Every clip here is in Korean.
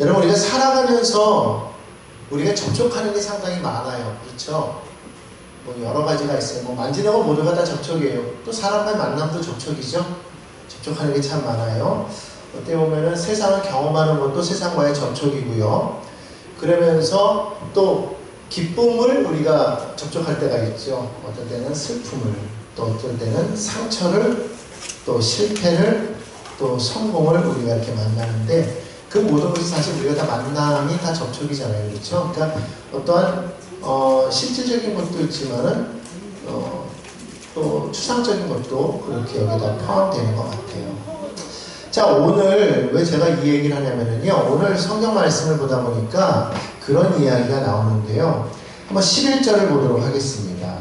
여러분, 우리가 살아가면서 우리가 접촉하는 게 상당히 많아요. 그렇죠? 뭐 여러 가지가 있어요. 뭐 만지는 건 모두가 다 접촉이에요. 또 사람과의 만남도 접촉이죠. 접촉하는 게 참 많아요. 어떻게 보면은 세상을 경험하는 것도 세상과의 접촉이고요. 그러면서 또 기쁨을 우리가 접촉할 때가 있죠. 어떤 때는 슬픔을, 또 어떤 때는 상처를, 또 실패를, 또 성공을 우리가 이렇게 만나는데, 그 모든 것이 사실 우리가 다 만남이 다 접촉이잖아요. 그렇죠? 그러니까 어떠한 실질적인 것도 있지만은 또 추상적인 것도 그렇게 여기다 포함되는 것 같아요. 자, 오늘 왜 제가 이 얘기를 하냐면요, 오늘 성경 말씀을 보다 보니까 그런 이야기가 나오는데요. 한번 11절을 보도록 하겠습니다.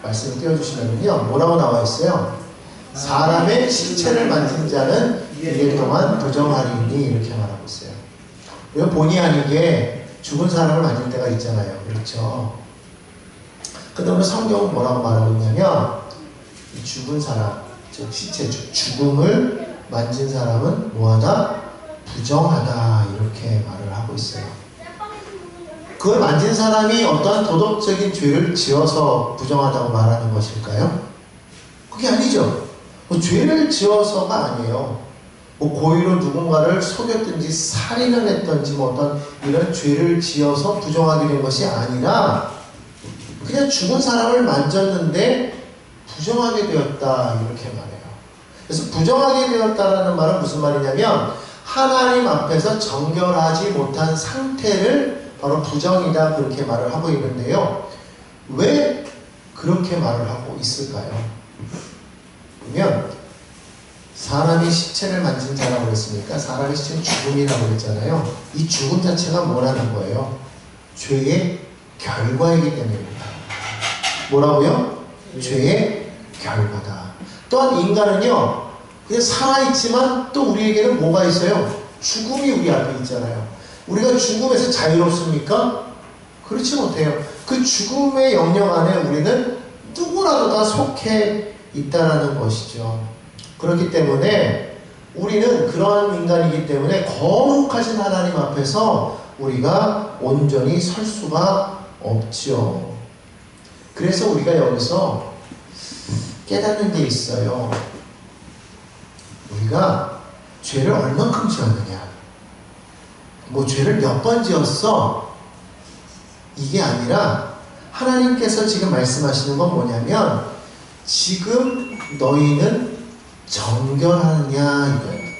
말씀을 띄워주시면요, 뭐라고 나와 있어요? 사람의 시체를 만진 자는 2일 동안 부정하리니, 이렇게 말하고 있어요. 이거 본의 아니게 죽은 사람을 만질 때가 있잖아요. 그렇죠? 근데 오늘 성경은 뭐라고 말하고 있냐면, 이 죽은 사람, 즉 시체, 즉 죽음을 만진 사람은 뭐하다? 부정하다, 이렇게 말을 하고 있어요. 그걸 만진 사람이 어떠한 도덕적인 죄를 지어서 부정하다고 말하는 것일까요? 그게 아니죠. 죄를 지어서가 아니에요. 고의로 누군가를 속였든지 살인을 했든지 어떤 이런 죄를 지어서 부정하게 된 것이 아니라 그냥 죽은 사람을 만졌는데 부정하게 되었다, 이렇게 말해요. 그래서 부정하게 되었다라는 말은 무슨 말이냐면, 하나님 앞에서 정결하지 못한 상태를 바로 부정이다, 그렇게 말을 하고 있는데요. 왜 그렇게 말을 하고 있을까요? 그러면 사람이 시체를 만진 자라고 했으니까 사람의 시체는 죽음이라고 했잖아요. 이 죽음 자체가 뭐라는 거예요? 죄의 결과이기 때문입니다. 뭐라고요? 죄의 결과다. 또한 인간은요, 그냥 살아있지만 또 우리에게는 뭐가 있어요? 죽음이 우리 앞에 있잖아요. 우리가 죽음에서 자유롭습니까? 그렇지 못해요. 그 죽음의 영역 안에 우리는 누구라도 다 속해 있다라는 것이죠. 그렇기 때문에 우리는 그러한 인간이기 때문에 거룩하신 하나님 앞에서 우리가 온전히 설 수가 없죠. 그래서 우리가 여기서 깨닫는 게 있어요. 우리가 죄를 얼만큼 지었느냐, 뭐 죄를 몇 번 지었어, 이게 아니라 하나님께서 지금 말씀하시는 건 뭐냐면, 지금 너희는 정결하느냐, 이거예요.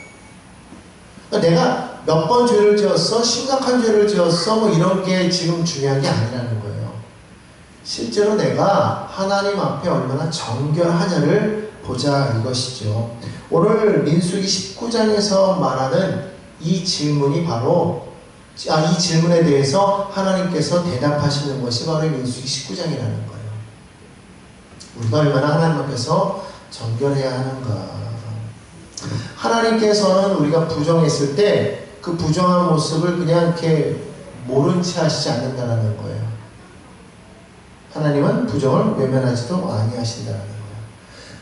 그러니까 내가 몇 번 죄를 지었어, 심각한 죄를 지었어, 뭐 이런 게 지금 중요한 게 아니라는 거예요. 실제로 내가 하나님 앞에 얼마나 정결하냐를 보자, 이것이죠. 오늘 민수기 19장에서 말하는 이 질문이 바로, 이 질문에 대해서 하나님께서 대답하시는 것이 바로 민수기 19장이라는 거예요. 우리가 얼마나 하나님 앞에서 정결해야 하는가. 하나님께서는 우리가 부정했을 때 그 부정한 모습을 그냥 이렇게 모른 채 하시지 않는다는 거예요. 하나님은 부정을 외면하지도 아니하신다는 거예요.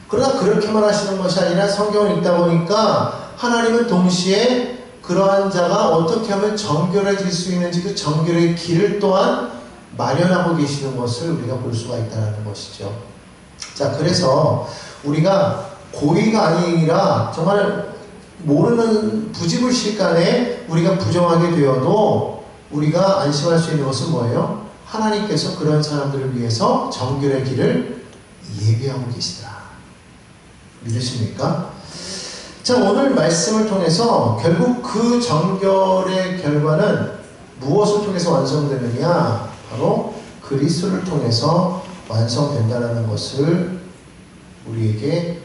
그러나 그렇게만 하시는 것이 아니라 성경을 읽다 보니까 하나님은 동시에 그러한 자가 어떻게 하면 정결해질 수 있는지 그 정결의 길을 또한 마련하고 계시는 것을 우리가 볼 수가 있다는 것이죠. 자, 그래서 우리가 고의가 아니라 정말 모르는 부지불식간에 우리가 부정하게 되어도 우리가 안심할 수 있는 것은 뭐예요? 하나님께서 그런 사람들을 위해서 정결의 길을 예비하고 계시다. 믿으십니까? 자, 오늘 말씀을 통해서 결국 그 정결의 결과는 무엇을 통해서 완성되느냐? 바로 그리스도를 통해서 완성된다는 것을 우리에게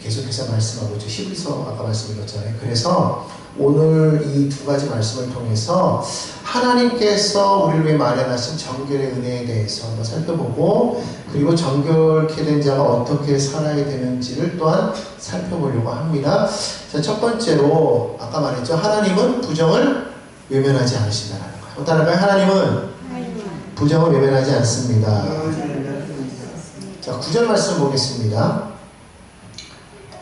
계속해서 말씀하고 있죠. 히브리서 아까 말씀드렸잖아요. 그래서 오늘 이 두 가지 말씀을 통해서 하나님께서 우리를 위해 마련하신 정결의 은혜에 대해서 한번 살펴보고, 그리고 정결케 된 자가 어떻게 살아야 되는지를 또한 살펴보려고 합니다. 자, 첫 번째로 아까 말했죠. 하나님은 부정을 외면하지 않으신다는 거예요. 따라가요. 하나님은 부정을 외면하지 않습니다. 자, 9절 말씀 보겠습니다.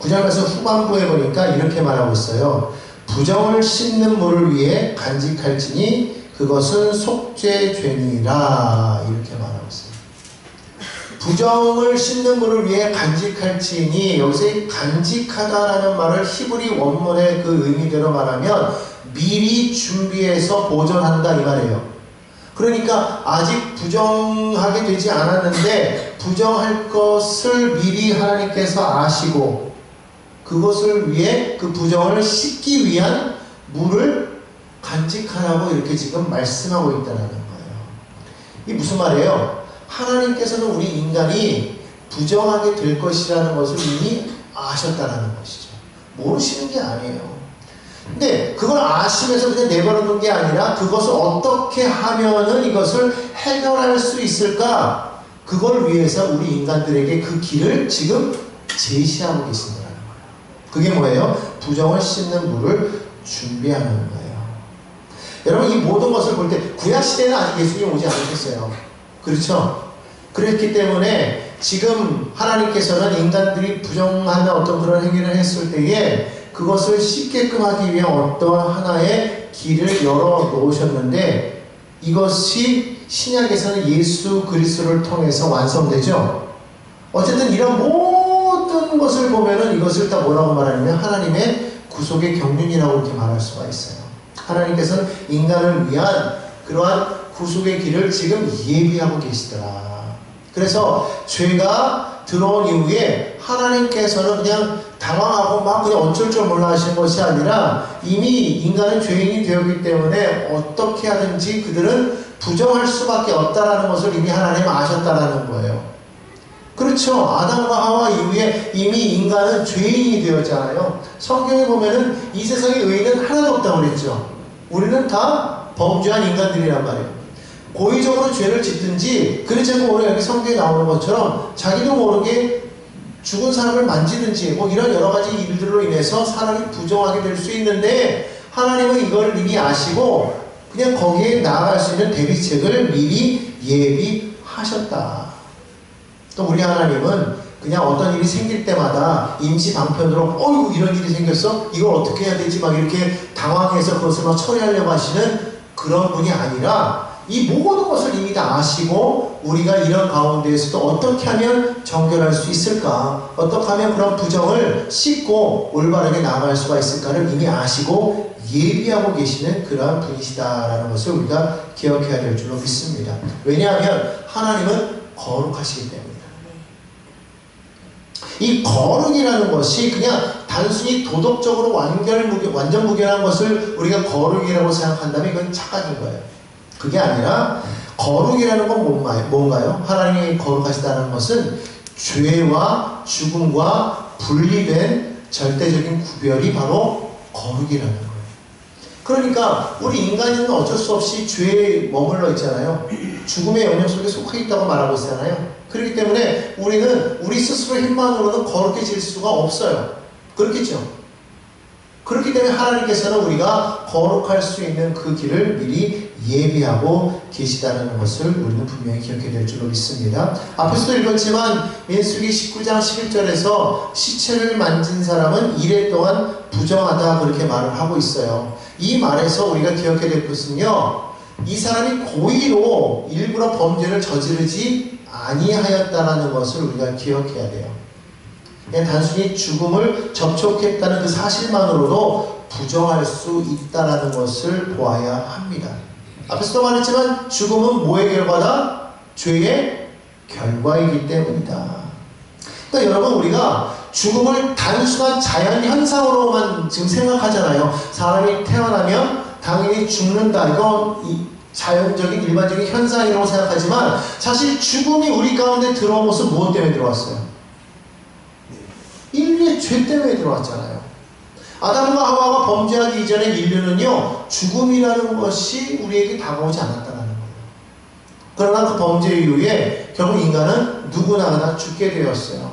9절 말씀 후반부에 보니까 이렇게 말하고 있어요. 부정을 씻는 물을 위해 간직할지니 그것은 속죄죄니라 이렇게 말하고 있어요. 부정을 씻는 물을 위해 간직할지니 여기서 간직하다라는 말을 히브리 원문의 그 의미대로 말하면 미리 준비해서 보존한다 이 말이에요. 그러니까 아직 부정하게 되지 않았는데 부정할 것을 미리 하나님께서 아시고 그것을 위해 그 부정을 씻기 위한 물을 간직하라고 이렇게 지금 말씀하고 있다는 거예요. 이게 무슨 말이에요? 하나님께서는 우리 인간이 부정하게 될 것이라는 것을 이미 아셨다는 것이죠. 모르시는 게 아니에요. 근데 그걸 아시면서 그냥 내버려 둔 게 아니라 그것을 어떻게 하면은 이것을 해결할 수 있을까? 그걸 위해서 우리 인간들에게 그 길을 지금 제시하고 계신다는 거예요. 그게 뭐예요? 부정을 씻는 물을 준비하는 거예요. 여러분 이 모든 것을 볼 때 구약시대는 아직 예수님이 오지 않으셨어요. 그렇죠? 그랬기 때문에 지금 하나님께서는 인간들이 부정하는 어떤 그런 행위를 했을 때에 그것을 씻게끔 하기 위한 어떤 하나의 길을 열어 놓으셨는데 이것이 신약에서는 예수 그리스도를 통해서 완성되죠. 어쨌든 이런 모든 것을 보면은 이것을 다 뭐라고 말하냐면 하나님의 구속의 경륜이라고 이렇게 말할 수가 있어요. 하나님께서는 인간을 위한 그러한 구속의 길을 지금 예비하고 계시더라. 그래서 죄가 들어온 이후에 하나님께서는 그냥 당황하고 막 그냥 어쩔 줄 몰라 하시는 것이 아니라 이미 인간은 죄인이 되었기 때문에 어떻게 하든지 그들은 부정할 수밖에 없다라는 것을 이미 하나님 아셨다라는 거예요. 그렇죠. 아담과 하와 이후에 이미 인간은 죄인이 되었잖아요. 성경에 보면은 이 세상에 의인은 하나도 없다고 그랬죠. 우리는 다 범죄한 인간들이란 말이에요. 고의적으로 죄를 짓든지 그렇지 않고 오늘 여기 성경에 나오는 것처럼 자기도 모르게 죽은 사람을 만지든지 뭐 이런 여러 가지 일들로 인해서 사람이 부정하게 될 수 있는데 하나님은 이걸 미리 아시고 그냥 거기에 나아갈 수 있는 대비책을 미리 예비하셨다. 또 우리 하나님은 그냥 어떤 일이 생길 때마다 임시 방편으로 어이구 이런 일이 생겼어? 이걸 어떻게 해야 되지? 막 이렇게 당황해서 그것을 막 처리하려고 하시는 그런 분이 아니라 이 모든 것을 이미 다 아시고 우리가 이런 가운데에서도 어떻게 하면 정결할 수 있을까? 어떻게 하면 그런 부정을 씻고 올바르게 나아갈 수가 있을까를 이미 아시고 예비하고 계시는 그러한 분이시다라는 것을 우리가 기억해야 될 줄로 믿습니다. 왜냐하면 하나님은 거룩하시기 때문입니다. 이 거룩이라는 것이 그냥 단순히 도덕적으로 완전 무결한 것을 우리가 거룩이라고 생각한다면 이건 착각인 거예요. 그게 아니라 거룩이라는 건 뭔가요? 하나님이 거룩하시다는 것은 죄와 죽음과 분리된 절대적인 구별이 바로 거룩이라는 거예요. 그러니까 우리 인간은 어쩔 수 없이 죄에 머물러 있잖아요. 죽음의 영역 속에 속해 있다고 말하고 있잖아요. 그렇기 때문에 우리는 우리 스스로 힘만으로는 거룩해질 수가 없어요. 그렇겠죠? 그렇기 때문에 하나님께서는 우리가 거룩할 수 있는 그 길을 미리 예비하고 계시다는 것을 우리는 분명히 기억해야 될 줄로 믿습니다. 앞에서도 읽었지만 민수기 19장 11절에서 시체를 만진 사람은 이래 동안 부정하다 그렇게 말을 하고 있어요. 이 말에서 우리가 기억해야 될 것은요, 이 사람이 고의로 일부러 범죄를 저지르지 아니하였다는 것을 우리가 기억해야 돼요. 그냥 단순히 죽음을 접촉했다는 그 사실만으로도 부정할 수 있다는 것을 보아야 합니다. 앞에서도 말했지만 죽음은 뭐의 결과다? 죄의 결과이기 때문이다. 그러니까 여러분 우리가 죽음을 단순한 자연 현상으로만 지금 생각하잖아요. 사람이 태어나면 당연히 죽는다. 이건 자연적인 일반적인 현상이라고 생각하지만 사실 죽음이 우리 가운데 들어온 것은 무엇 때문에 들어왔어요? 인류의 죄 때문에 들어왔잖아요. 아담과 하와가 범죄하기 이전에 인류는요, 죽음이라는 것이 우리에게 다가오지 않았다는 거예요. 그러나 그 범죄 이후에 결국 인간은 누구나 다 죽게 되었어요.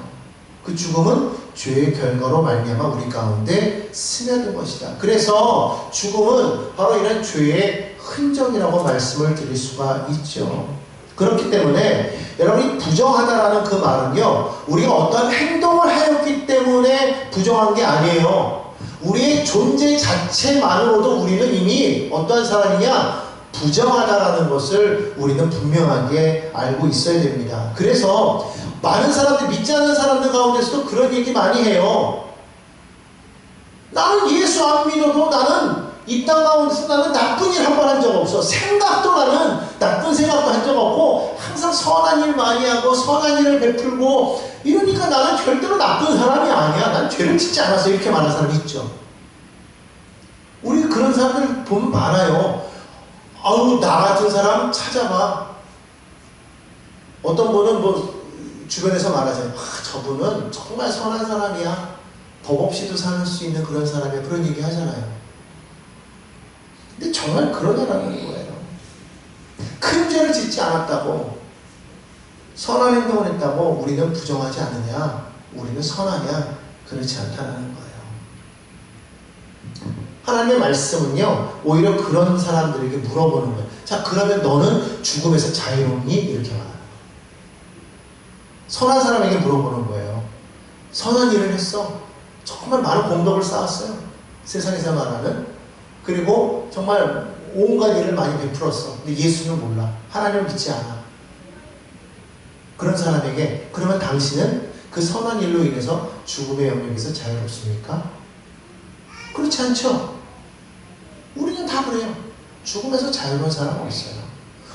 그 죽음은 죄의 결과로 말미암아 우리 가운데 스며든 것이다. 그래서 죽음은 바로 이런 죄의 흔적이라고 말씀을 드릴 수가 있죠. 그렇기 때문에 여러분이 부정하다라는 그 말은요, 우리가 어떤 행동을 하였기 때문에 부정한 게 아니에요. 우리의 존재 자체만으로도 우리는 이미 어떠한 사람이냐? 부정하다라는 것을 우리는 분명하게 알고 있어야 됩니다. 그래서 많은 사람들, 믿지 않는 사람들 가운데서도 그런 얘기 많이 해요. 나는 예수 안 믿어도 나는 이 땅 가운데서 나는 나쁜 일 한 번 한 적 없어. 생각도 나는 나쁜 생각도 한 적 없고 항상 선한 일 많이 하고 선한 일을 베풀고 이러니까 나는 절대로 나쁜 사람이 아니야. 난 죄를 짓지 않았어. 이렇게 말하는 사람이 있죠. 우리 그런 사람들 보면 많아요. 아우, 나 같은 사람 찾아봐. 어떤 분은 뭐 주변에서 말하잖아요. 저분은 정말 선한 사람이야. 법 없이도 살 수 있는 그런 사람이야. 그런 얘기 하잖아요. 근데 정말 그러냐라는 거예요. 큰 죄를 짓지 않았다고, 선한 행동을 했다고 우리는 부정하지 않느냐? 우리는 선하냐? 그렇지 않다는 거예요. 하나님의 말씀은요, 오히려 그런 사람들에게 물어보는 거예요. 자, 그러면 너는 죽음에서 자유롭니? 이렇게 말하는 거예요. 선한 사람에게 물어보는 거예요. 선한 일을 했어. 정말 많은 공덕을 쌓았어요. 세상에서 말하는. 그리고 정말 온갖 일을 많이 베풀었어. 근데 예수는 몰라. 하나님을 믿지 않아. 그런 사람에게 그러면 당신은 그 선한 일로 인해서 죽음의 영역에서 자유롭습니까? 그렇지 않죠? 우리는 다 그래요. 죽음에서 자유로운 사람은 없어요.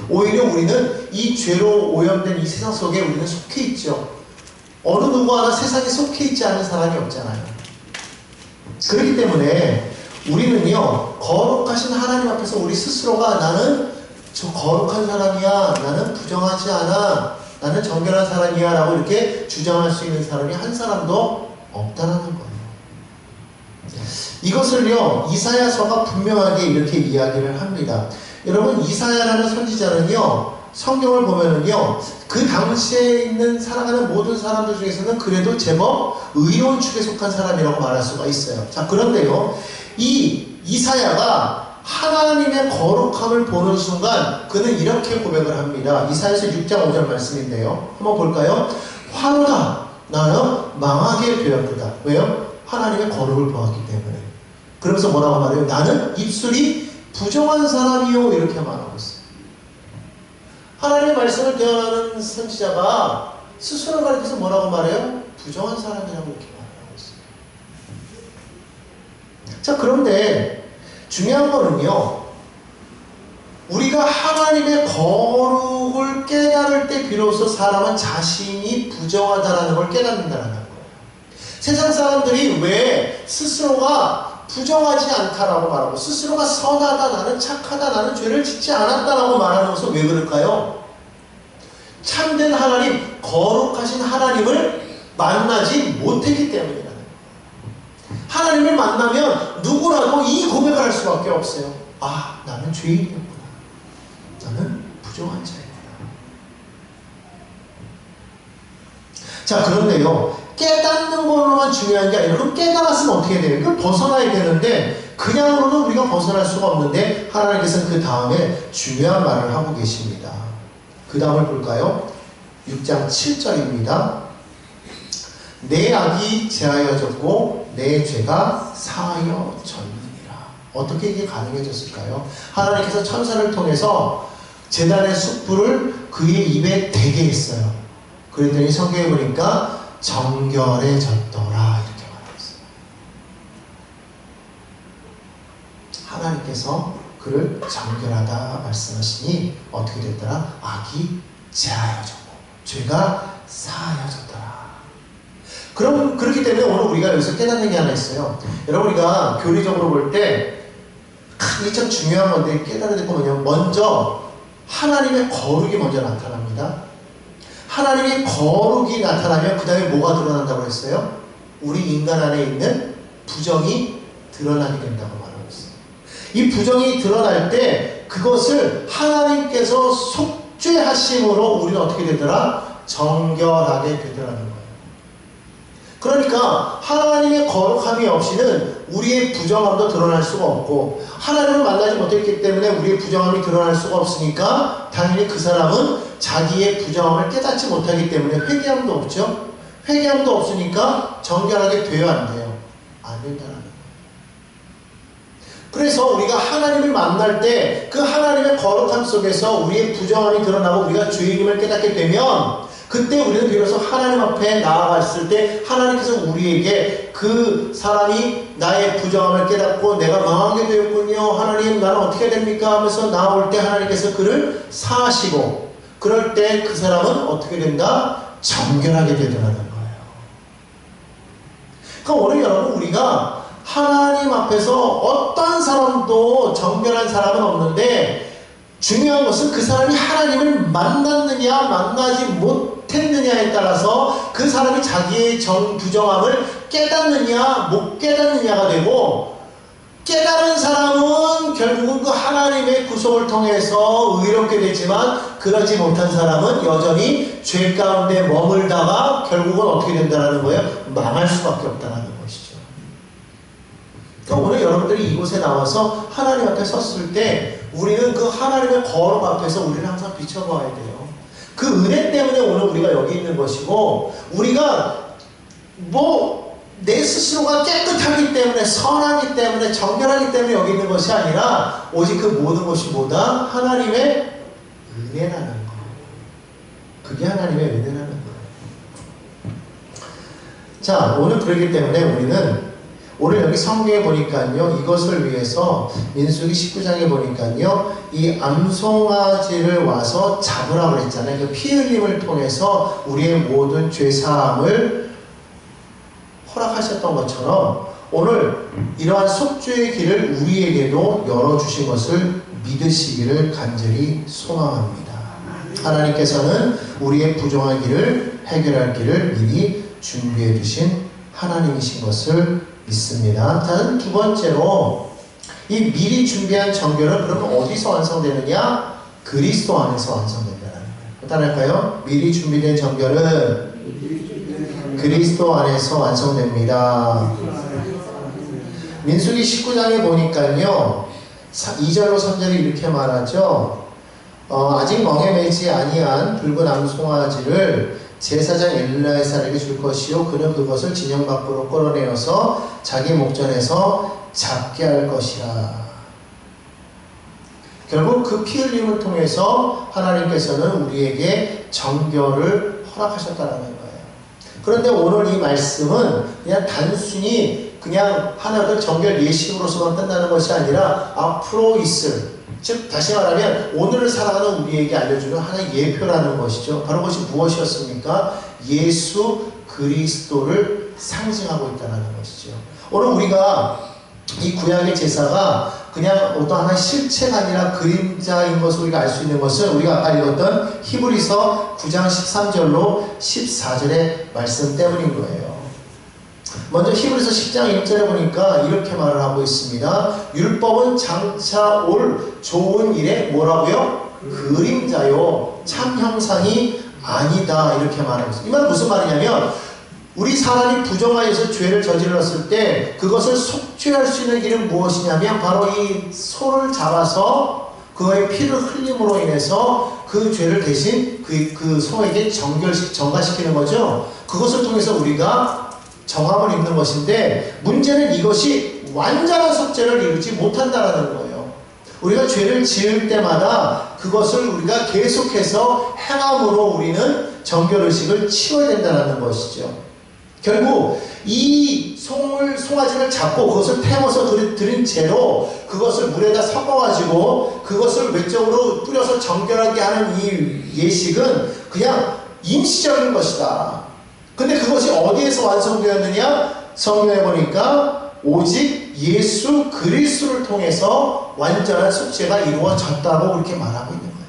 오히려 우리는 이 죄로 오염된 이 세상 속에 우리는 속해 있죠. 어느 누구 하나 세상에 속해 있지 않은 사람이 없잖아요. 그렇기 때문에 우리는요, 거룩하신 하나님 앞에서 우리 스스로가 나는 저 거룩한 사람이야, 나는 부정하지 않아, 나는 정결한 사람이야 라고 이렇게 주장할 수 있는 사람이 한 사람도 없다는 거예요. 이것을요, 이사야서가 분명하게 이렇게 이야기를 합니다. 여러분, 이사야라는 선지자는요, 성경을 보면은요, 그 당시에 있는 살아가는 모든 사람들 중에서는 그래도 제법 의로운 축에 속한 사람이라고 말할 수가 있어요. 자, 그런데요, 이 이사야가 하나님의 거룩함을 보는 순간 그는 이렇게 고백을 합니다. 이사야서 6장 5절 말씀인데요. 한번 볼까요? 화로다 나는 망하게 되었구나. 왜요? 하나님의 거룩을 보았기 때문에. 그러면서 뭐라고 말해요? 나는 입술이 부정한 사람이요. 이렇게 말하고 있어요. 하나님의 말씀을 대언하는 선지자가 스스로 가리켜서 뭐라고 말해요? 부정한 사람이라고 이렇게 말하고 있어요. 자, 그런데 중요한 거는요, 우리가 하나님의 거룩을 깨달을 때 비로소 사람은 자신이 부정하다라는 걸 깨닫는다는 거예요. 세상 사람들이 왜 스스로가 부정하지 않다라고 말하고 스스로가 선하다, 나는 착하다, 나는 죄를 짓지 않았다라고 말하는 것은 왜 그럴까요? 참된 하나님, 거룩하신 하나님을 만나지 못했기 때문이라는 거예요. 하나님을 만나면 누구라도 이 고백을 할 수밖에 없어요. 아, 나는 죄인이었구나. 나는 부정한 자이구나. 자, 그런데요, 깨닫는 걸로만 중요한 게 아니라 그럼 깨달았으면 어떻게 돼요? 이걸 벗어나야 되는데 그냥으로는 우리가 벗어날 수가 없는데 하나님께서는 그 다음에 중요한 말을 하고 계십니다. 그 다음을 볼까요? 6장 7절입니다. 내 악이 제하여졌고 내 죄가 사하여졌느니라. 어떻게 이게 가능해졌을까요? 하나님께서 천사를 통해서 제단의 숯불을 그의 입에 대게 했어요. 그랬더니 성경에 보니까 정결해졌더라 이렇게 말하고 있어요. 하나님께서 그를 정결하다 말씀하시니 어떻게 됐더라? 악이 제하여졌고 죄가 사하여졌더라. 그럼 그렇기 때문에 오늘 우리가 여기서 깨닫는 게 하나 있어요. 여러분, 우리가 교리적으로 볼 때 참 중요한 건데 깨달아야 될 거 뭐냐면 먼저 하나님의 거룩이 먼저 나타납니다. 하나님의 거룩이 나타나면 그 다음에 뭐가 드러난다고 했어요? 우리 인간 안에 있는 부정이 드러나게 된다고 말하고 있어요. 이 부정이 드러날 때 그것을 하나님께서 속죄하심으로 우리는 어떻게 되더라? 정결하게 되더라는 거예요. 그러니까 하나님의 거룩함이 없이는 우리의 부정함도 드러날 수가 없고 하나님을 만나지 못했기 때문에 우리의 부정함이 드러날 수가 없으니까 당연히 그 사람은 자기의 부정함을 깨닫지 못하기 때문에 회개함도 없죠. 회개함도 없으니까 정결하게 돼야 안 돼요. 안 된다는 거예요. 그래서 우리가 하나님을 만날 때 그 하나님의 거룩함 속에서 우리의 부정함이 드러나고 우리가 죄인임을 깨닫게 되면 그때 우리는 비로소 하나님 앞에 나아갔을 때 하나님께서 우리에게 그 사람이 나의 부정함을 깨닫고 내가 망하게 되었군요. 하나님 나는 어떻게 됩니까? 하면서 나올 때 하나님께서 그를 사하시고 그럴 때 그 사람은 어떻게 된다? 정결하게 되더라는 거예요. 그러니까 오늘 여러분 우리가 하나님 앞에서 어떤 사람도 정결한 사람은 없는데 중요한 것은 그 사람이 하나님을 만났느냐 만나지 못했느냐에 따라서 그 사람이 자기의 부정함을 깨닫느냐 못 깨닫느냐가 되고 깨달은 사람은 결국은 그 하나님의 구속을 통해서 의롭게 되지만 그러지 못한 사람은 여전히 죄 가운데 머물다가 결국은 어떻게 된다는 거예요? 망할 수밖에 없다는 것이죠. 그러니까 오늘 여러분들이 이곳에 나와서 하나님 앞에 섰을 때 우리는 그 하나님의 거룩 앞에서 우리를 항상 비춰봐야 돼요. 그 은혜 때문에 오늘 우리가 여기 있는 것이고 우리가 내 스스로가 깨끗하기 때문에 선하기 때문에 정결하기 때문에 여기 있는 것이 아니라 오직 그 모든 것이 뭐다? 하나님의 은혜라는 거. 그게 하나님의 은혜라는 거예요. 자, 오늘 그렇기 때문에 우리는 오늘 여기 성경에 보니까요, 이것을 위해서 민수기 19장에 보니까요, 이 암송아지를 와서 잡으라고 그랬잖아요. 그 피 흘림을 통해서 우리의 모든 죄사함을 허락하셨던 것처럼 오늘 이러한 속죄의 길을 우리에게도 열어주신 것을 믿으시기를 간절히 소망합니다. 하나님께서는 우리의 부정한 길을 해결할 길을 미리 준비해 주신 하나님이신 것을 믿습니다. 다른 두 번째로 이 미리 준비한 정결은 그러면 어디서 완성되느냐? 그리스도 안에서 완성된다는 거예요. 따라할까요? 미리 준비된 정결은 그리스도 안에서 완성됩니다. 민수기 19장에 보니까요 2절로 3절이 이렇게 말하죠. 아직 멍에 매지 아니한 붉은 암송아지를 제사장 엘르야살에게 줄 것이요 그는 그것을 진영 밖으로 끌어내어서 자기 목전에서 잡게 할 것이라. 결국 그 피 흘림을 통해서 하나님께서는 우리에게 정결을 허락하셨다는 거예요. 그런데 오늘 이 말씀은 그냥 단순히 그냥 하나의 정결 예식으로서만 끝나는 것이 아니라 앞으로 있을, 즉 다시 말하면 오늘을 살아가는 우리에게 알려주는 하나의 예표라는 것이죠. 바로 그것이 무엇이었습니까? 예수 그리스도를 상징하고 있다는 것이죠. 오늘 우리가 이 구약의 제사가 그냥 어떤 하나의 실체가 아니라 그림자인 것을 우리가 알 수 있는 것은 우리가 아까 읽었던 히브리서 9장 13절로 14절의 말씀 때문인 거예요. 먼저 히브리서 10장 1절에 보니까 이렇게 말을 하고 있습니다. 율법은 장차 올 좋은 일의 뭐라고요? 그림자요 참 형상이 아니다 이렇게 말하고 있습니다. 이 말은 무슨 말이냐면 우리 사람이 부정하여서 죄를 저질렀을 때 그것을 속죄할 수 있는 길은 무엇이냐면 바로 이 소를 잡아서 그의 피를 흘림으로 인해서 그 죄를 대신 그 소에게 정가시키는 거죠. 그것을 통해서 우리가 정함을 입는 것인데 문제는 이것이 완전한 속죄를 이루지 못한다라는 거예요. 우리가 죄를 지을 때마다 그것을 우리가 계속해서 행함으로 우리는 정결의식을 치워야 된다는 것이죠. 결국 이 송아지를 잡고 그것을 태워서 드린 채로 그것을 물에다 섞어가지고 그것을 외적으로 뿌려서 정결하게 하는 이 예식은 그냥 임시적인 것이다. 근데 그것이 어디에서 완성되었느냐? 성경에 보니까 오직 예수 그리스도를 통해서 완전한 속죄가 이루어졌다고 그렇게 말하고 있는 거예요.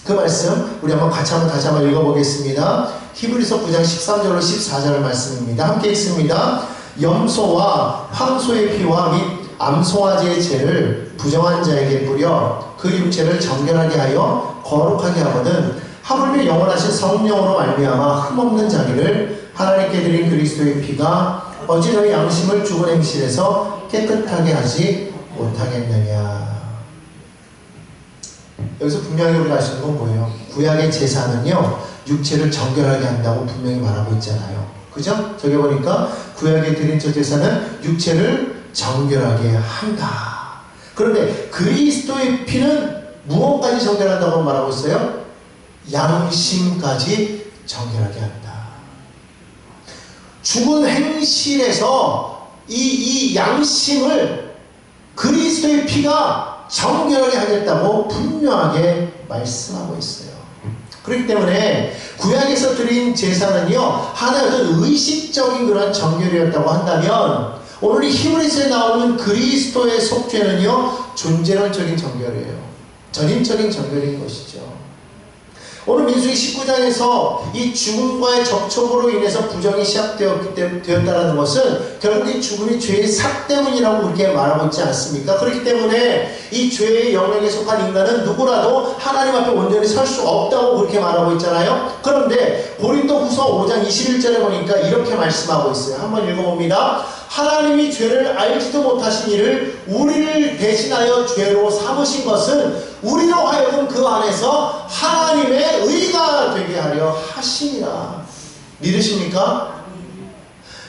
그 말씀 우리 다시 한번 읽어보겠습니다. 히브리서 9장 13절로 14절 말씀입니다. 함께 읽습니다. 염소와 황소의 피와 및 암송아지의 죄를 부정한 자에게 뿌려 그 육체를 정결하게 하여 거룩하게 하거든 하물며 영원하신 성령으로 말미암아 흠없는 자기를 하나님께 드린 그리스도의 피가 어찌 너희 양심을 죽은 행실에서 깨끗하게 하지 못하겠느냐. 여기서 분명히 우리가 알 수 있는 건 뭐예요? 구약의 제사는요 육체를 정결하게 한다고 분명히 말하고 있잖아요. 그죠? 저기 보니까 구약에 드린 저 제사는 육체를 정결하게 한다. 그런데 그리스도의 피는 무엇까지 정결한다고 말하고 있어요? 양심까지 정결하게 한다. 죽은 행실에서 이 양심을 그리스도의 피가 정결하게 하겠다고 분명하게 말씀하고 있어요. 그렇기 때문에 구약에서 드린 제사는요, 하나의 어떤 의식적인 그런 정결이었다고 한다면, 오늘 이 히브리서에 나오는 그리스도의 속죄는요, 존재론적인 정결이에요. 전인적인 정결인 것이죠. 오늘 민수기 19장에서 이 죽음과의 접촉으로 인해서 부정이 시작되었다는 것은 결국 이 죽음이 죄의 삭 때문이라고 그렇게 말하고 있지 않습니까? 그렇기 때문에 이 죄의 영역에 속한 인간은 누구라도 하나님 앞에 온전히 설 수 없다고 그렇게 말하고 있잖아요. 그런데 고린도후서 5장 21절에 보니까 이렇게 말씀하고 있어요. 한번 읽어봅니다. 하나님이 죄를 알지도 못하신 이를 우리를 대신하여 죄로 삼으신 것은 우리로 하여금 그 안에서 하나님의 의가 되게 하려 하심이라. 믿으십니까?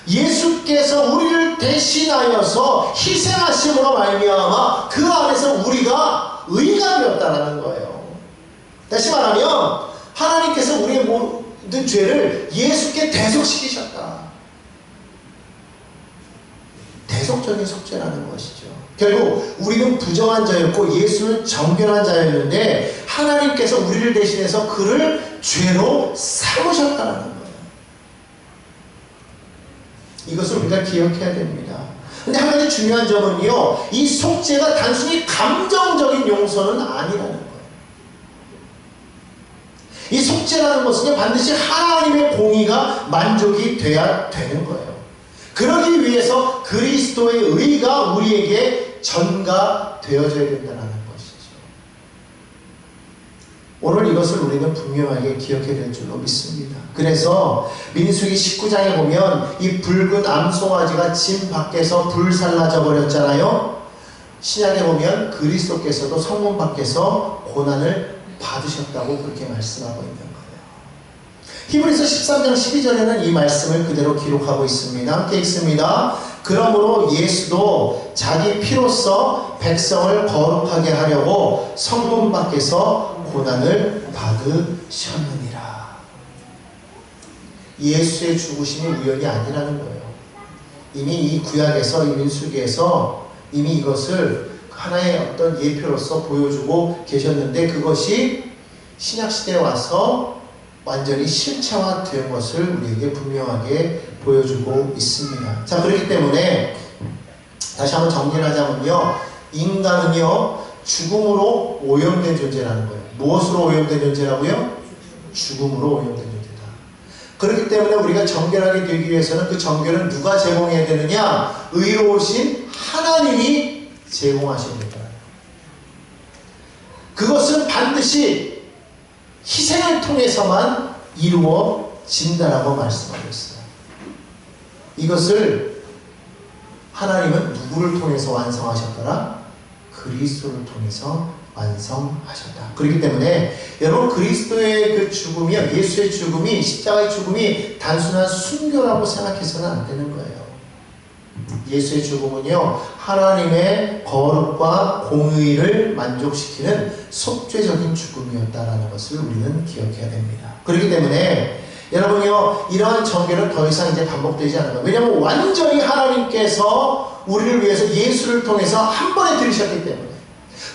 예수께서 우리를 대신하여서 희생하심으로 말미암아 그 안에서 우리가 의가 되었다라는 거예요. 다시 말하면 하나님께서 우리의 모든 죄를 예수께 대속시키셨다. 대속적인 속죄라는 것이죠. 결국 우리는 부정한 자였고 예수는 정결한 자였는데 하나님께서 우리를 대신해서 그를 죄로 삼으셨다는 거예요. 이것을 우리가 기억해야 됩니다. 근데 한 가지 중요한 점은요, 이 속죄가 단순히 감정적인 용서는 아니라는 거예요. 이 속죄라는 것은요, 반드시 하나님의 공의가 만족이 돼야 되는 거예요. 그러기 위해서 그리스도의 의가 우리에게 전가되어져야 된다는 것이죠. 오늘 이것을 우리는 분명하게 기억해야 될 줄로 믿습니다. 그래서 민수기 19장에 보면 이 붉은 암송아지가 진 밖에서 불살라져 버렸잖아요. 신약에 보면 그리스도께서도 성문 밖에서 고난을 받으셨다고 그렇게 말씀하고 있는 거예요. 히브리서 13장 12절에는 이 말씀을 그대로 기록하고 있습니다. 함께 읽습니다. 그러므로 예수도 자기 피로써 백성을 거룩하게 하려고 성문 밖에서 고난을 받으셨느니라. 예수의 죽으심이 우연이 아니라는 거예요. 이미 이 구약에서, 이 민수기에서 이미 이것을 하나의 어떤 예표로서 보여주고 계셨는데 그것이 신약시대에 와서 완전히 실체화된 것을 우리에게 분명하게 보여주고 있습니다. 자, 그렇기 때문에 다시 한번 정리를 하자면요, 인간은요 죽음으로 오염된 존재라는 거예요. 무엇으로 오염된 존재라고요? 죽음으로 오염된 존재다. 그렇기 때문에 우리가 정결하게 되기 위해서는 그 정결은 누가 제공해야 되느냐? 의로우신 하나님이 제공하셔야 된다. 그것은 반드시 희생을 통해서만 이루어진다라고 말씀하고 있어요. 이것을 하나님은 누구를 통해서 완성하셨더라? 그리스도를 통해서 완성하셨다. 그렇기 때문에 여러분, 그리스도의 그 죽음이요, 예수의 죽음이, 십자가의 죽음이 단순한 순교라고 생각해서는 안 되는 거예요. 예수의 죽음은요, 하나님의 거룩과 공의를 만족시키는 속죄적인 죽음이었다라는 것을 우리는 기억해야 됩니다. 그렇기 때문에 여러분요, 이러한 정결은 더 이상 이제 반복되지 않는 거예요. 왜냐하면 완전히 하나님께서 우리를 위해서 예수를 통해서 한 번에 드리셨기 때문에.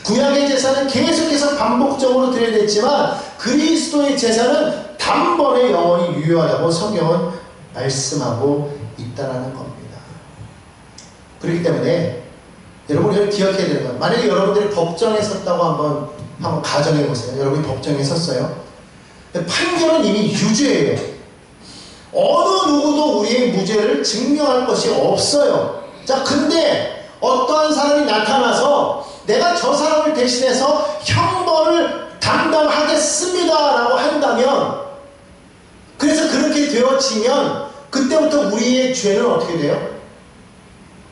구약의 제사는 계속해서 반복적으로 드려야 됐지만 그리스도의 제사는 단번에 영원히 유효하다고 성경은 말씀하고 있다라는 겁니다. 그렇기 때문에 여러분이 이걸 기억해야 되는 거예요. 만약에 여러분들이 법정에 섰다고 한번 가정해 보세요. 여러분이 법정에 섰어요. 판결은 이미 유죄예요. 어느 누구도 우리의 무죄를 증명할 것이 없어요. 자, 근데 어떠한 사람이 나타나서 내가 저 사람을 대신해서 형벌을 담당하겠습니다 라고 한다면, 그래서 그렇게 되어지면 그때부터 우리의 죄는 어떻게 돼요?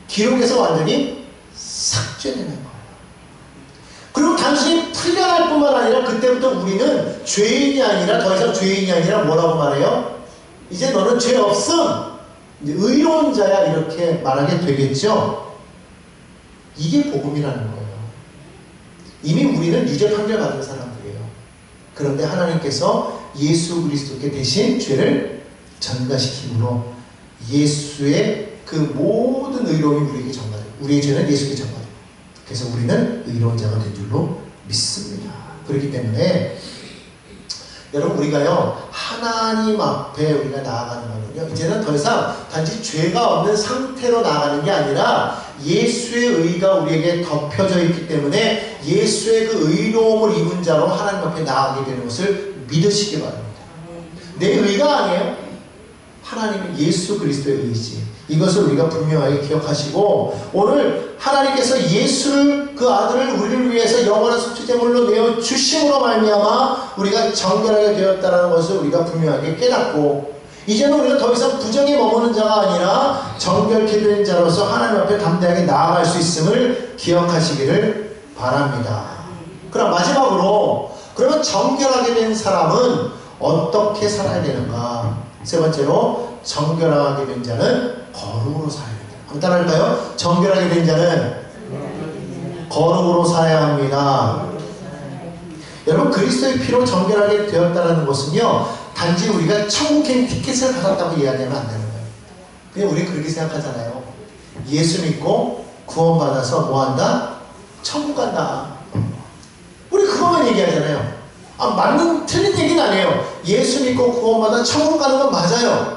기록에서 완전히 삭제되는 거예요. 그리고 단순히 풀려날 뿐만 아니라 그때부터 우리는 죄인이 아니라, 더 이상 죄인이 아니라 뭐라고 말해요? 이제 너는 죄 없음, 이제 의로운 자야, 이렇게 말하게 되겠죠. 이게 복음이라는 거예요. 이미 우리는 유죄 판결 받은 사람들이에요. 그런데 하나님께서 예수 그리스도께 대신 죄를 전가시킴으로 예수의 그 모든 의로움이 우리에게 전가돼요. 우리의 죄는 예수께 전가돼요. 그래서 우리는 의로운 자가 된 줄로 믿습니다. 그렇기 때문에 여러분, 우리가요 하나님 앞에 우리가 나아가는 거는요, 이제는 더 이상 단지 죄가 없는 상태로 나아가는 게 아니라 예수의 의가 우리에게 덮여져 있기 때문에 예수의 그 의로움을 입은 자로 하나님 앞에 나아가게 되는 것을 믿으시기 바랍니다. 내 의가 아니에요. 하나님은 예수 그리스도의 의지. 이것을 우리가 분명하게 기억하시고, 오늘 하나님께서 예수를, 그 아들을 우리를 위해서 영원한 속죄제물로 내어 주심으로 말미암아 우리가 정결하게 되었다는 것을 우리가 분명하게 깨닫고, 이제는 우리가 더 이상 부정에 머무는 자가 아니라 정결케 된 자로서 하나님 앞에 담대하게 나아갈 수 있음을 기억하시기를 바랍니다. 그럼 마지막으로, 그러면 정결하게 된 사람은 어떻게 살아야 되는가? 세 번째로, 정결하게 된 자는 거룩으로 살아야 된다. 한번 따라할까요? 정결하게 된 자는 거룩으로 살아야 합니다. 여러분, 그리스도의 피로 정결하게 되었다는 것은요, 단지 우리가 천국행 티켓을 받았다고 이야기하면 안 되는 거예요. 그냥 우리 그렇게 생각하잖아요. 예수 믿고 구원받아서 뭐한다? 천국 간다. 우리 그것만 얘기하잖아요. 틀린 얘기는 아니에요. 예수 믿고 구원받아 천국 가는 건 맞아요.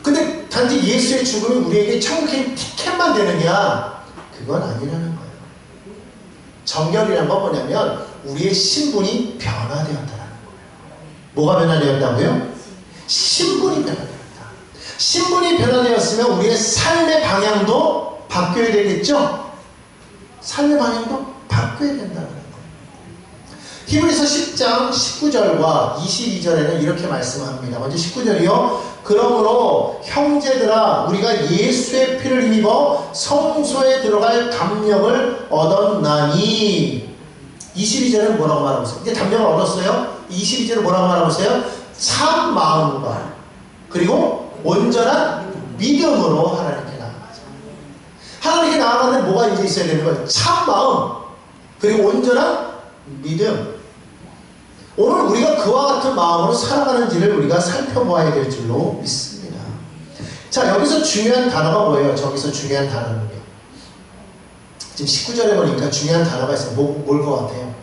근데 단지 예수의 죽음이 우리에게 천국행 티켓만 되느냐? 그건 아니라는 거예요. 정결이란 건 뭐냐면 우리의 신분이 변화되었다라는 거예요. 뭐가 변화되었다고요? 신분이 변화되었다. 신분이 변화되었으면 우리의 삶의 방향도 바뀌어야 되겠죠? 삶의 방향도 바뀌어야 된다는 거예요. 히브리서 10장 19절과 22절에는 이렇게 말씀합니다. 먼저 19절이요. 그러므로 형제들아, 우리가 예수의 피를 힘입어 성소에 들어갈 담력을 얻었나니. 22절은 뭐라고 말하고 있어요? 이제 담력을 얻었어요. 22절은 뭐라고 말하고 있어요? 참 마음과 그리고 온전한 믿음으로 하나님께 나아가자. 하나님께 나아가는 뭐가 이제 있어야 되는 거예요? 참 마음 그리고 온전한 믿음. 오늘 우리가 그와 같은 마음으로 살아가는지를 우리가 살펴보아야 될 줄로 믿습니다. 자, 여기서 중요한 단어가 뭐예요? 저기서 중요한 단어는요. 지금 19절에 보니까 중요한 단어가 있어요. 뭘 것 같아요?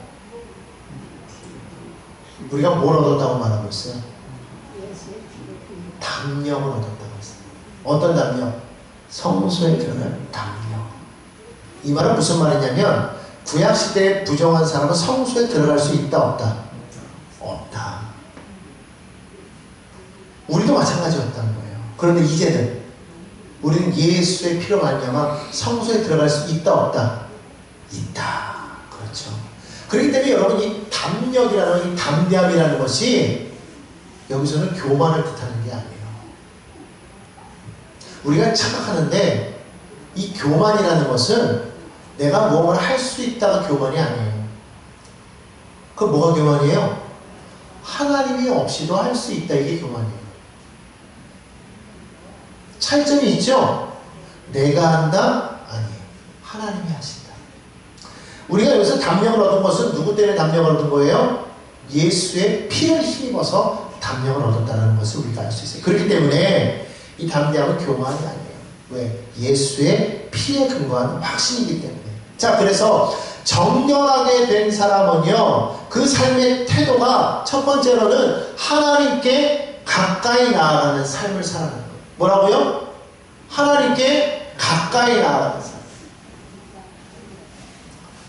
우리가 뭘 얻었다고 말하고 있어요? 담력을 얻었다고 했어요. 어떤 담력? 성소에 들어갈 담력. 이 말은 무슨 말이냐면 구약시대에 부정한 사람은 성소에 들어갈 수 있다 없다? 없다. 우리도 마찬가지였다는 거예요. 그런데 이제는 우리는 예수의 피로 말미암아 성소에 들어갈 수 있다 없다? 있다. 그렇죠. 그렇기 때문에 여러분, 이 담력이라는, 이 담대함이라는 것이 여기서는 교만을 뜻하는 게 아니에요. 우리가 착각하는데 이 교만이라는 것은 내가 무언가를 할 수 있다가 교만이 아니에요. 그럼 뭐가 교만이에요? 하나님이 없이도 할 수 있다, 이게 교만이에요. 차이점이 있죠? 내가 한다? 아니에요. 하나님이 하신다. 우리가 여기서 담력을 얻은 것은 누구 때문에 담력을 얻은 거예요? 예수의 피를 힘입어서 담력을 얻었다는 것을 우리가 알 수 있어요. 그렇기 때문에 이 담대함은 교만이 아니에요. 왜? 예수의 피에 근거한 확신이기 때문에. 자, 그래서 정결하게 된 사람은요, 그 삶의 태도가 첫 번째로는 하나님께 가까이 나아가는 삶을 살아가는 거예요. 뭐라고요? 하나님께 가까이 나아가는 삶.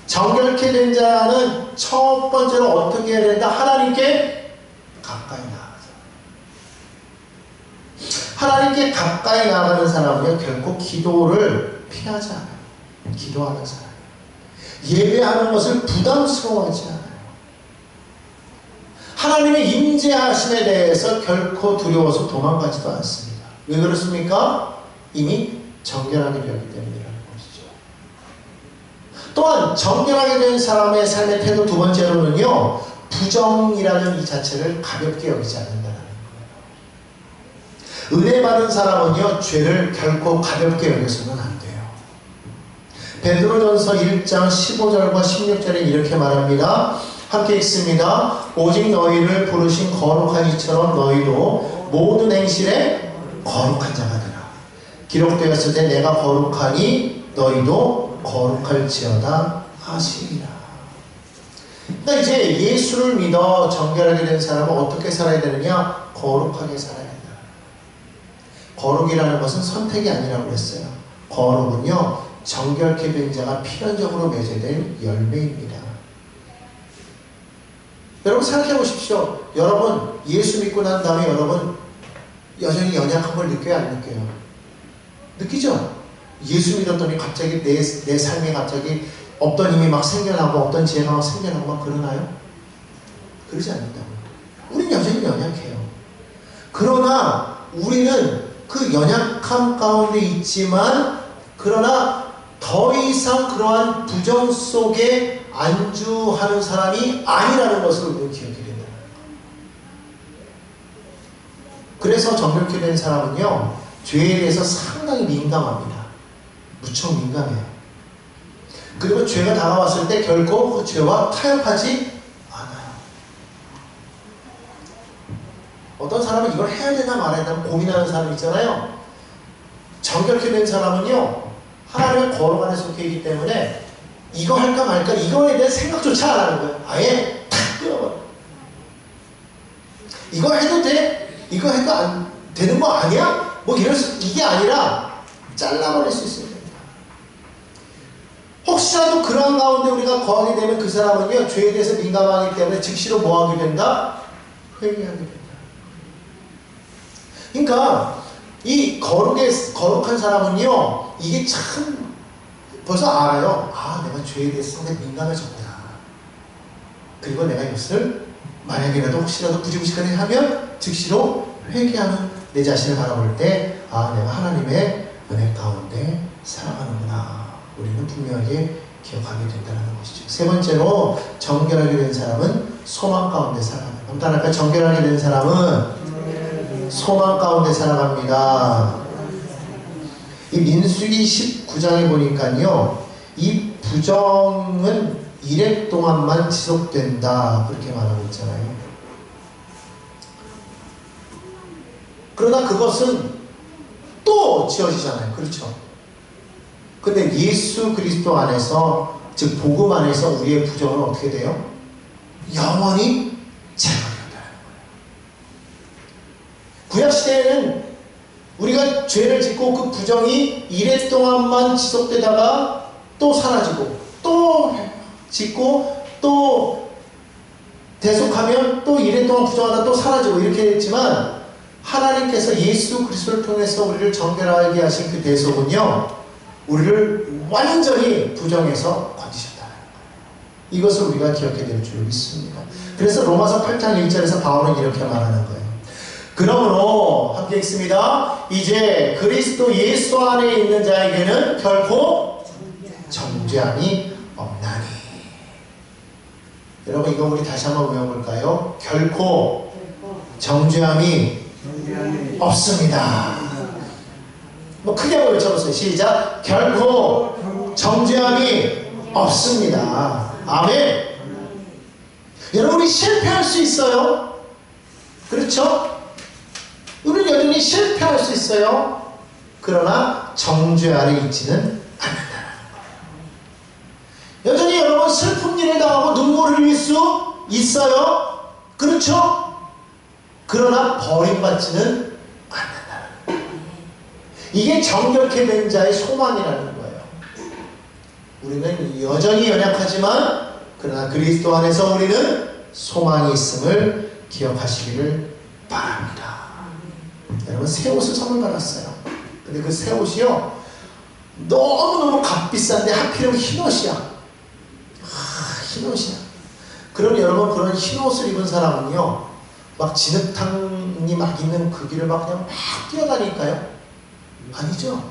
정결케 된 자는 첫 번째로 어떻게 해야 된다? 하나님께 가까이 나아가자. 하나님께 가까이 나아가는 사람은요, 결코 기도를 피하지 않아요. 기도하는 사람. 예배하는 것을 부담스러워하지 않아요. 하나님의 임재하심에 대해서 결코 두려워서 도망가지도 않습니다. 왜 그렇습니까? 이미 정결하게 되었기 때문이라는 것이죠. 또한 정결하게 된 사람의 삶의 태도 두 번째로는요, 부정이라는 이 자체를 가볍게 여기지 않는다는 거예요. 은혜 받은 사람은요, 죄를 결코 가볍게 여겨서는 안 돼요. 베드로전서 1장 15절과 16절에 이렇게 말합니다. 함께 읽습니다. 오직 너희를 부르신 거룩한 이처럼 너희도 모든 행실에 거룩한 자가 되라. 기록되었을 때 내가 거룩하니 너희도 거룩할지어다 하시리라. 그러니까 이제 예수를 믿어 정결하게 된 사람은 어떻게 살아야 되느냐? 거룩하게 살아야 된다. 거룩이라는 것은 선택이 아니라고 했어요. 거룩은요, 정결케 된 자가 필연적으로 맺어야 될 열매입니다. 여러분 생각해 보십시오. 여러분 예수 믿고 난 다음에 여러분 여전히 연약한 걸 느껴요, 안 느껴요? 느끼죠? 예수 믿었더니 갑자기 내 삶에 갑자기 없던 힘이 막 생겨나고 없던 지혜가 막 생겨나고 막 그러나요? 그러지 않는다고요. 우리는 여전히 연약해요. 그러나 우리는 그 연약함 가운데 있지만, 그러나 더 이상 그러한 부정 속에 안주하는 사람이 아니라는 것을 우리는 기억해야 된다. 그래서 정결케 된 사람은요, 죄에 대해서 상당히 민감합니다. 무척 민감해요. 그리고 죄가 다가왔을 때 결코 그 죄와 타협하지 않아요. 어떤 사람은 이걸 해야 되나 말아야 되나 고민하는 사람 있잖아요. 정결케 된 사람은요, 하나님의 거룩 안에 속해 있기 때문에 이거 할까 말까 이거에 대한 생각조차 안 하는 거예요. 아예 탁 끊어버려. 이거 해도 돼? 이거 해도 안 되는 거 아니야? 뭐 이게 아니라 잘라버릴 수 있습니다. 혹시라도 그런 가운데 우리가 거하게 되면 그 사람은요, 죄에 대해서 민감하기 때문에 즉시로 뭐 하게 된다? 회개하게 된다. 그러니까 이 거룩한 사람은요, 이게 참 벌써 알아요. 아, 내가 죄에 대해서 상당히 민감해졌구나. 그리고 내가 이것을 만약에라도 혹시라도 부지불식간에 하면 즉시로 회개하는 내 자신을 바라볼 때, 아, 내가 하나님의 은혜 가운데 살아가는구나. 우리는 분명하게 기억하게 된다는 것이죠. 세 번째로, 정결하게 된 사람은 소망 가운데 살아간다. 간단하게 정결하게 된 사람은 소망 가운데 살아갑니다. 이 민수기 19장에 보니까요, 이 부정은 이래 동안만 지속된다, 그렇게 말하고 있잖아요. 그러나 그것은 또 지어지잖아요. 그렇죠? 근데 예수 그리스도 안에서, 즉 복음 안에서 우리의 부정은 어떻게 돼요? 영원히 제거된다는 거예요. 구약시대에는 우리가 죄를 짓고 그 부정이 이래 동안만 지속되다가 또 사라지고, 또 짓고, 또 대속하면 또 이래 동안 부정하다 또 사라지고, 이렇게 됐지만 하나님께서 예수 그리스도를 통해서 우리를 정결하게 하신 그 대속은요, 우리를 완전히 부정에서 건지셨다는 거예요. 이것을 우리가 기억해야 될 줄 믿습니다. 그래서 로마서 8장 1절에서 바울은 이렇게 말하는 거예요. 그러므로 함께 읽습니다. 이제 그리스도 예수 안에 있는 자에게는 결코 정죄함이 없나니. 여러분, 이거 우리 다시 한번 외워볼까요? 결코 정죄함이 없습니다. 뭐 크게 한번 외쳐보세요. 시작. 결코 정죄함이 없습니다. 아멘. 여러분이 실패할 수 있어요. 그렇죠? 우리는 여전히 실패할 수 있어요. 그러나 정죄 아래 있지는 않는다는 거예요. 여전히 여러분 슬픈 일을 당하고 눈물을 흘릴 수 있어요. 그렇죠? 그러나 버림받지는 않는다는 거예요. 이게 정결케 된 자의 소망이라는 거예요. 우리는 여전히 연약하지만 그러나 그리스도 안에서 우리는 소망이 있음을 기억하시기를 바랍니다. 여러분, 새 옷을 선물 받았어요. 근데 그 새 옷이요, 너무너무 값비싼데 하필이면 흰 옷이야. 흰 옷이야. 그럼 여러분, 그런 흰 옷을 입은 사람은요, 막 진흙탕이 막 있는 그 길을 막 그냥 막 뛰어다닐까요? 아니죠.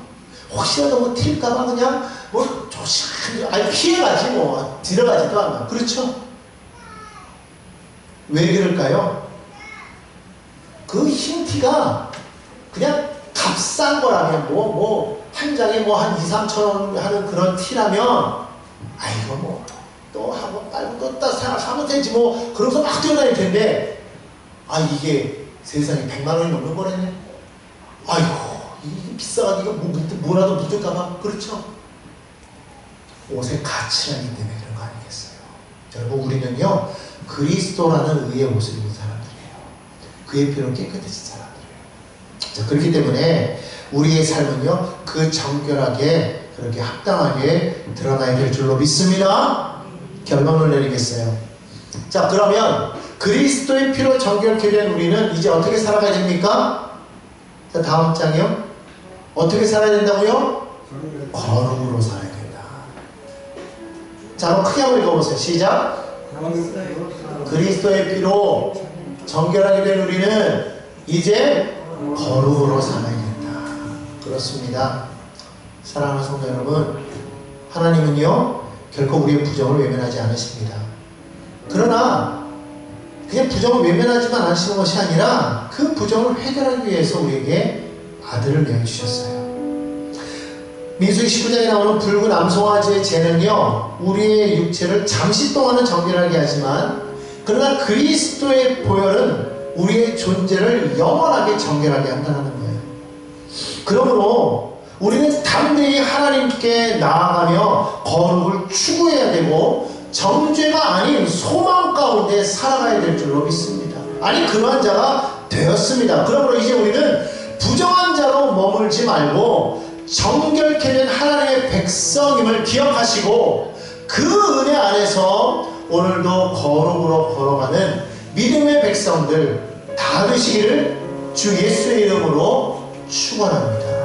혹시라도 뭐 튈까봐 그냥 뭐 조심히, 아니 피해가지 뭐, 들어가지도 않아. 그렇죠? 왜 그럴까요? 그 흰 티가 그냥 값싼 거라면 한 장에 뭐 한 2, 3천 원 하는 그런 티라면 이거 뭐 또 하고 빨고 또 사면 되지 뭐 그러면서 막 뛰어다닐 텐데 이게 세상에 100만 원이 넘는 거네. 아이고 이게 비싸가지고 뭐라도 묻을까봐. 그렇죠? 옷의 가치가 있기 때문에 그런 거 아니겠어요? 여러분, 우리는요 그리스도라는 의의 옷을 입은 사람들이에요. 그의 피로 깨끗해진 사람들이에요. 자, 그렇기 때문에 우리의 삶은요 그 정결하게 그렇게 합당하게 드러나야 될 줄로 믿습니다. 결론을 내리겠어요. 자, 그러면 그리스도의 피로 정결케 된 우리는 이제 어떻게 살아가야 됩니까? 자, 다음 장이요. 어떻게 살아야 된다고요? 거룩으로 살아야 된다. 자, 한번 크게 한번 읽어보세요. 시작. 그리스도의 피로 정결하게 된 우리는 이제 거룩으로 살아야 된다. 그렇습니다. 사랑하는 성도 여러분, 하나님은요 결코 우리의 부정을 외면하지 않으십니다. 그러나 그냥 부정을 외면하지만 않으시는 것이 아니라 그 부정을 해결하기 위해서 우리에게 아들을 내어주셨어요. 민수기 19장에 나오는 붉은 암송아지의 죄는요 우리의 육체를 잠시 동안은 정결하게 하지만 그러나 그리스도의 보혈은 우리의 존재를 영원하게 정결하게 한다는 거예요. 그러므로 우리는 담대히 하나님께 나아가며 거룩을 추구해야 되고 정죄가 아닌 소망 가운데 살아가야 될 줄로 믿습니다. 아니, 그러한 자가 되었습니다. 그러므로 이제 우리는 부정한 자로 머물지 말고 정결케 된 하나님의 백성임을 기억하시고 그 은혜 안에서 오늘도 거룩으로 걸어가는 믿음의 백성들 다 되시기를 주 예수의 이름으로 축원합니다.